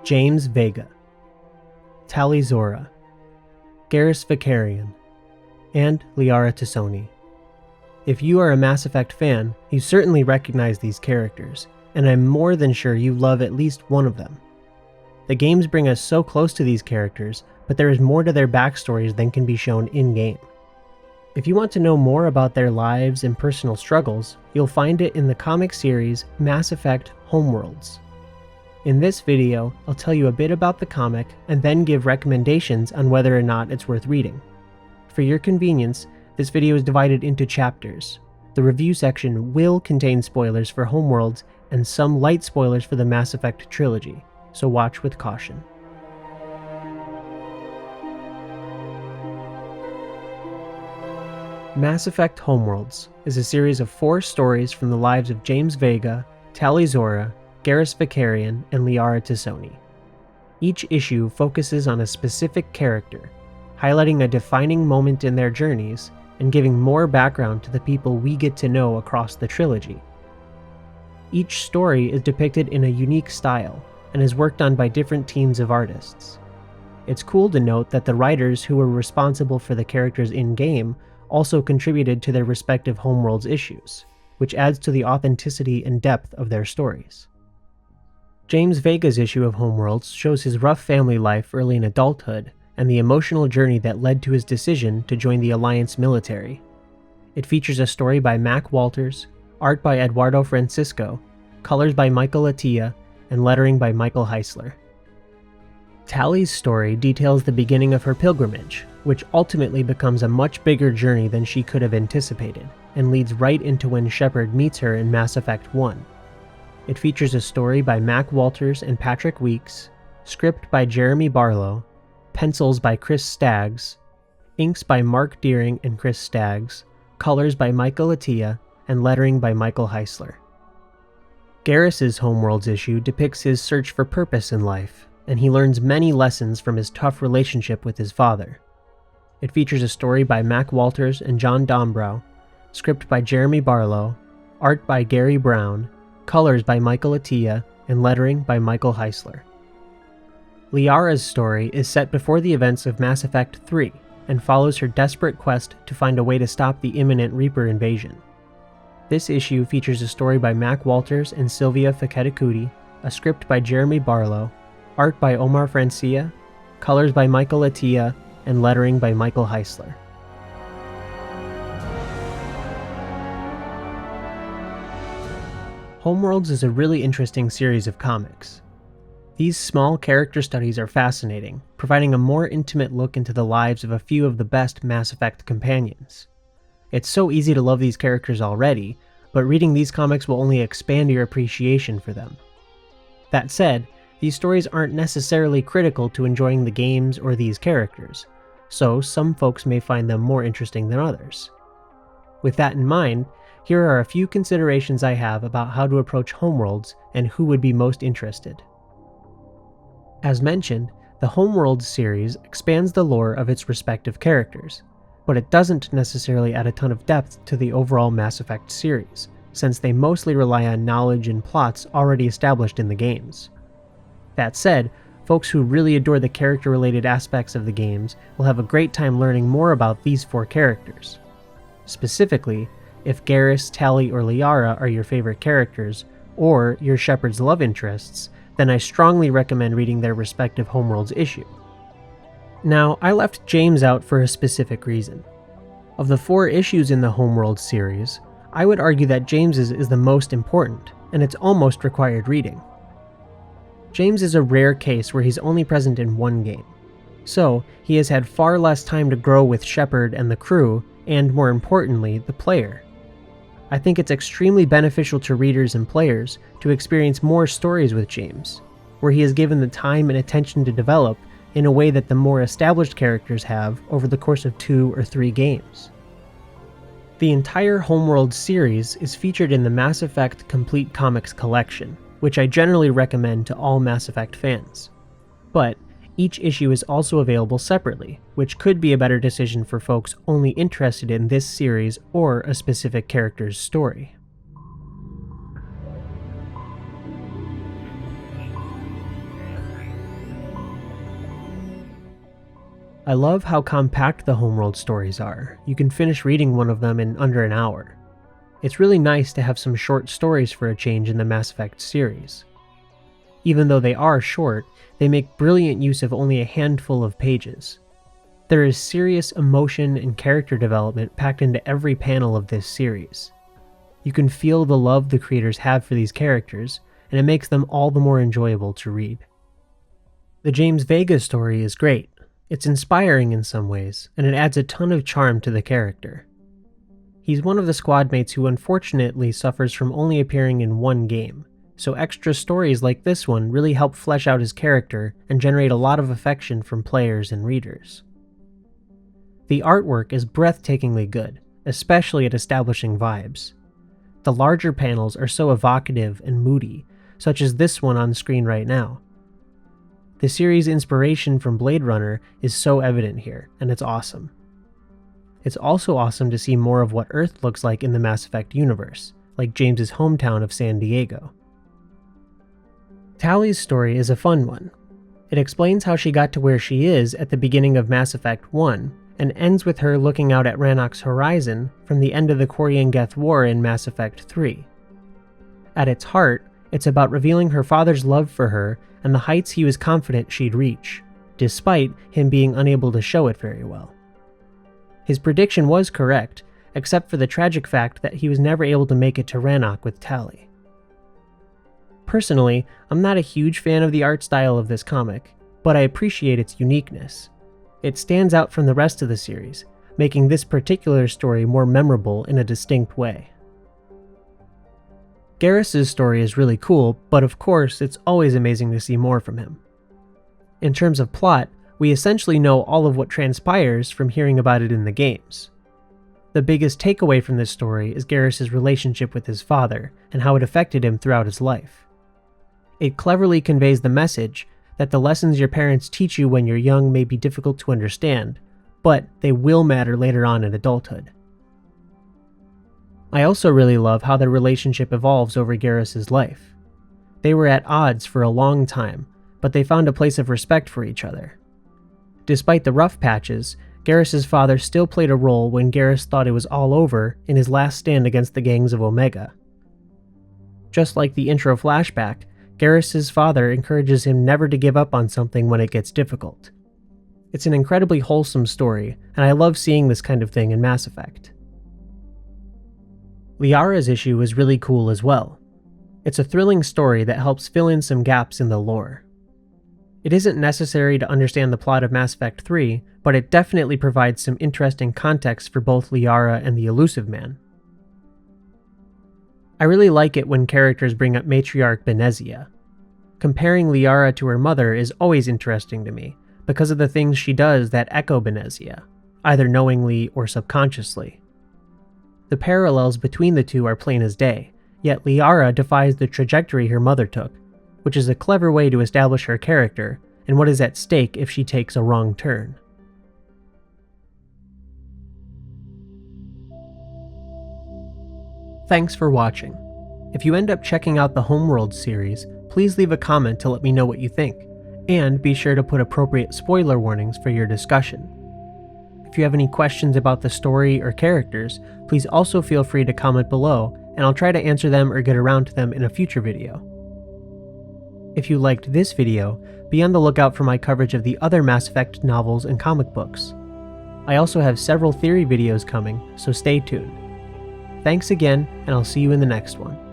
James Vega, Tali Zorah, Garrus Vakarian, and Liara T'Soni. If you are a Mass Effect fan, you certainly recognize these characters, and I'm more than sure you love at least one of them. The games bring us so close to these characters, but there is more to their backstories than can be shown in-game. If you want to know more about their lives and personal struggles, you'll find it in the comic series Mass Effect Homeworlds. In this video, I'll tell you a bit about the comic and then give recommendations on whether or not it's worth reading. For your convenience, this video is divided into chapters. The review section will contain spoilers for Homeworlds and some light spoilers for the Mass Effect trilogy, so watch with caution. Mass Effect Homeworlds is a series of 4 stories from the lives of James Vega, Tali Zorah, Garrus Vakarian, and Liara T'Soni. Each issue focuses on a specific character, highlighting a defining moment in their journeys and giving more background to the people we get to know across the trilogy. Each story is depicted in a unique style and is worked on by different teams of artists. It's cool to note that the writers who were responsible for the characters in-game also contributed to their respective Homeworlds issues, which adds to the authenticity and depth of their stories. James Vega's issue of Homeworlds shows his rough family life early in adulthood and the emotional journey that led to his decision to join the Alliance military. It features a story by Mac Walters, art by Eduardo Franciso, colors by Michael Atiyeh, and lettering by Michael Heisler. Tali's story details the beginning of her pilgrimage, which ultimately becomes a much bigger journey than she could have anticipated, and leads right into when Shepard meets her in Mass Effect 1. It features a story by Mac Walters and Patrick Weeks, script by Jeremy Barlow, pencils by Chris Staggs, inks by Marc and Chris Staggs, colors by Michael Atiyeh, and lettering by Michael Heisler. Garrus's Homeworlds issue depicts his search for purpose in life, and he learns many lessons from his tough relationship with his father. It features a story by Mac Walters and John Dombrow, script by Jeremy Barlow, art by Gary Brown, colors by Michael Atiyeh, and lettering by Michael Heisler. Liara's story is set before the events of Mass Effect 3 and follows her desperate quest to find a way to stop the imminent Reaper invasion. This issue features a story by Mac Walters and Sylvia Faketakuti, a script by Jeremy Barlow, art by Omar Francia, colors by Michael Atiyeh, and lettering by Michael Heisler. Homeworlds is a really interesting series of comics. These small character studies are fascinating, providing a more intimate look into the lives of a few of the best Mass Effect companions. It's so easy to love these characters already, but reading these comics will only expand your appreciation for them. That said, these stories aren't necessarily critical to enjoying the games or these characters, so some folks may find them more interesting than others. With that in mind, here are a few considerations I have about how to approach Homeworlds and who would be most interested. As mentioned, the Homeworlds series expands the lore of its respective characters, but it doesn't necessarily add a ton of depth to the overall Mass Effect series, since they mostly rely on knowledge and plots already established in the games. That said, folks who really adore the character-related aspects of the games will have a great time learning more about these 4 characters. Specifically, if Garrus, Tali, or Liara are your favorite characters, or your Shepard's love interests, then I strongly recommend reading their respective Homeworlds issue. Now, I left James out for a specific reason. Of the 4 issues in the Homeworlds series, I would argue that James's is the most important, and it's almost required reading. James is a rare case where he's only present in 1 game, so he has had far less time to grow with Shepard and the crew, and more importantly, the player. I think it's extremely beneficial to readers and players to experience more stories with James, where he is given the time and attention to develop in a way that the more established characters have over the course of 2 or 3 games. The entire Homeworlds series is featured in the Mass Effect Complete Comics collection, which I generally recommend to all Mass Effect fans. But each issue is also available separately, which could be a better decision for folks only interested in this series or a specific character's story. I love how compact the Homeworld stories are. You can finish reading one of them in under an hour. It's really nice to have some short stories for a change in the Mass Effect series. Even though they are short, they make brilliant use of only a handful of pages. There is serious emotion and character development packed into every panel of this series. You can feel the love the creators have for these characters, and it makes them all the more enjoyable to read. The James Vega story is great. It's inspiring in some ways, and it adds a ton of charm to the character. He's one of the squad mates who unfortunately suffers from only appearing in one game, so extra stories like this one really help flesh out his character and generate a lot of affection from players and readers. The artwork is breathtakingly good, especially at establishing vibes. The larger panels are so evocative and moody, such as this one on screen right now. The series' inspiration from Blade Runner is so evident here, and it's awesome. It's also awesome to see more of what Earth looks like in the Mass Effect universe, like James's hometown of San Diego. Tali's story is a fun one. It explains how she got to where she is at the beginning of Mass Effect 1, and ends with her looking out at Rannoch's horizon from the end of the Koryan-Geth War in Mass Effect 3. At its heart, it's about revealing her father's love for her and the heights he was confident she'd reach, despite him being unable to show it very well. His prediction was correct, except for the tragic fact that he was never able to make it to Rannoch with Tali. Personally, I'm not a huge fan of the art style of this comic, but I appreciate its uniqueness. It stands out from the rest of the series, making this particular story more memorable in a distinct way. Garrus's story is really cool, but of course it's always amazing to see more from him. In terms of plot, we essentially know all of what transpires from hearing about it in the games. The biggest takeaway from this story is Garrus's relationship with his father, and how it affected him throughout his life. It cleverly conveys the message that the lessons your parents teach you when you're young may be difficult to understand, but they will matter later on in adulthood. I also really love how their relationship evolves over Garrus's life. They were at odds for a long time, but they found a place of respect for each other. Despite the rough patches, Garrus's father still played a role when Garrus thought it was all over in his last stand against the gangs of Omega. Just like the intro flashback, Garrus's father encourages him never to give up on something when it gets difficult. It's an incredibly wholesome story, and I love seeing this kind of thing in Mass Effect. Liara's issue is really cool as well. It's a thrilling story that helps fill in some gaps in the lore. It isn't necessary to understand the plot of Mass Effect 3, but it definitely provides some interesting context for both Liara and the Elusive Man. I really like it when characters bring up matriarch Benezia. Comparing Liara to her mother is always interesting to me, because of the things she does that echo Benezia, either knowingly or subconsciously. The parallels between the two are plain as day, yet Liara defies the trajectory her mother took, which is a clever way to establish her character and what is at stake if she takes a wrong turn. Thanks for watching. If you end up checking out the Homeworlds series, please leave a comment to let me know what you think, and be sure to put appropriate spoiler warnings for your discussion. If you have any questions about the story or characters, please also feel free to comment below, and I'll try to answer them or get around to them in a future video. If you liked this video, be on the lookout for my coverage of the other Mass Effect novels and comic books. I also have several theory videos coming, so stay tuned. Thanks again, and I'll see you in the next one.